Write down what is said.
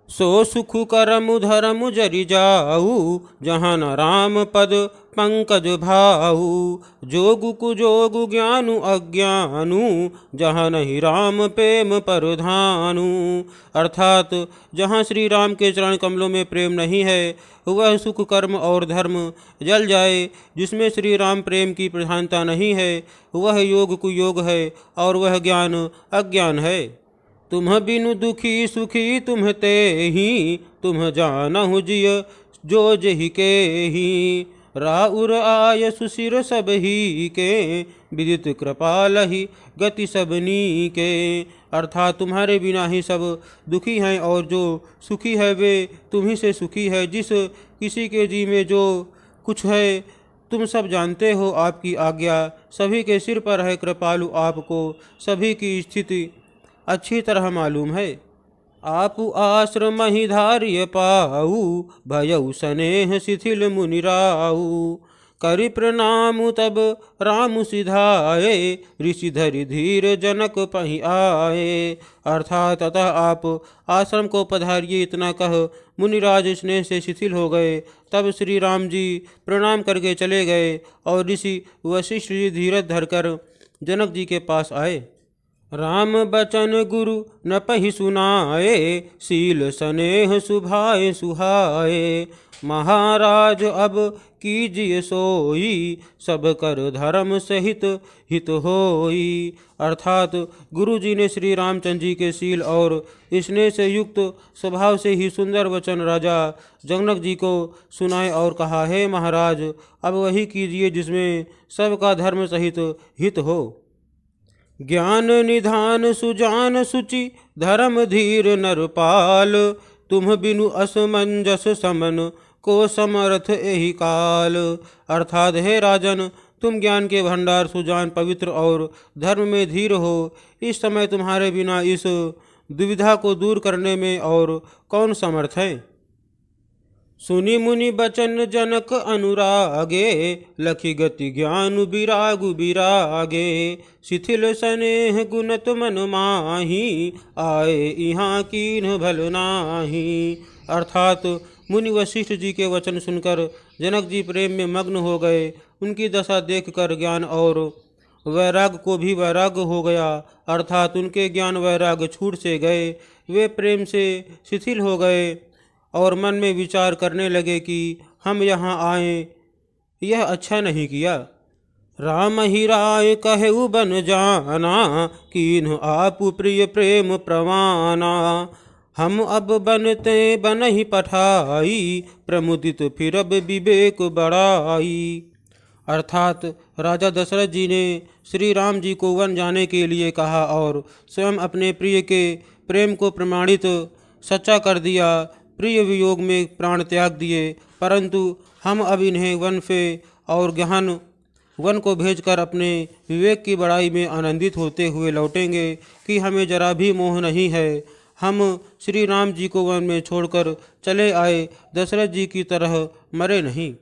सो सुख करम धर्म जरि जाऊ, जहाँ न राम पद पंकज भाऊ। जोगु कुजोगु ज्ञानु अज्ञानु, जहाँ नहीं राम प्रेम परधानु। अर्थात जहाँ श्री राम के चरण कमलों में प्रेम नहीं है, वह सुख कर्म और धर्म जल जाए। जिसमें श्री राम प्रेम की प्रधानता नहीं है, वह योग कुयोग है और वह ज्ञान अज्ञान है। तुम बिनु दुखी सुखी तुम ते ही, तुम जानहु जिय जो जहि के ही। राउर आय सुशिर सब ही के, विदित कृपालहि गति सबनी के। अर्थात तुम्हारे बिना ही सब दुखी हैं और जो सुखी है वे तुम ही से सुखी है। जिस किसी के जी में जो कुछ है तुम सब जानते हो। आपकी आज्ञा सभी के सिर पर है। कृपालु आपको सभी की स्थिति अच्छी तरह मालूम है। आप आश्रम ही धार्य पाऊ, भयउ स्नेह शिथिल मुनिराऊ। करि प्रणाम तब राम सिधाए, ऋषि धरि धीर जनक पहि आए। अर्थात अतः आप आश्रम को पधारिए इतना कह मुनिराज स्नेह से शिथिल हो गए। तब श्री राम जी प्रणाम करके चले गए और ऋषि वशिष्ठ जी धीरज धरकर जनक जी के पास आए। राम बचन गुरु न पहि सुनाए, शील स्नेह सुभाए सुहाए। महाराज अब कीजिए सोई, सब कर धर्म सहित हित होई। अर्थात गुरु जी ने श्री रामचंद्र जी के शील और स्नेह से युक्त स्वभाव से ही सुंदर वचन राजा जनक जी को सुनाए और कहा, हे महाराज अब वही कीजिए जिसमें सबका धर्म सहित हित हो। ज्ञान निधान सुजान सुचि, धर्म धीर नरपाल। तुम बिनु असमंजस समन, को समर्थ एहि काल। अर्थात हे राजन तुम ज्ञान के भंडार सुजान पवित्र और धर्म में धीर हो। इस समय तुम्हारे बिना इस दुविधा को दूर करने में और कौन समर्थ है। सुनि मुनि बचन जनक अनुरागे, लखि गति ज्ञान विरागु विरागे। शिथिल स्नेह गुणत मन माही, आए यहाँ कीन्ह भल नाही। अर्थात मुनि वशिष्ठ जी के वचन सुनकर जनक जी प्रेम में मग्न हो गए। उनकी दशा देखकर ज्ञान और वैराग को भी वैराग हो गया। अर्थात उनके ज्ञान वैराग छूट से गए। वे प्रेम से शिथिल हो गए और मन में विचार करने लगे कि हम यहाँ आए यह अच्छा नहीं किया। राम ही राय कहु बन जाना, कीन्ह आप प्रिय प्रेम प्रवाना। हम अब बनते बन ही पठाई, प्रमुदित फिरब विवेक बढ़ाई। अर्थात राजा दशरथ जी ने श्री राम जी को वन जाने के लिए कहा और स्वयं अपने प्रिय के प्रेम को प्रमाणित सच्चा कर दिया। प्रिय वियोग में प्राण त्याग दिए, परंतु हम अब इन्हें वन से और गहन वन को भेजकर अपने विवेक की बड़ाई में आनंदित होते हुए लौटेंगे कि हमें जरा भी मोह नहीं है। हम श्री राम जी को वन में छोड़कर चले आए, दशरथ जी की तरह मरे नहीं।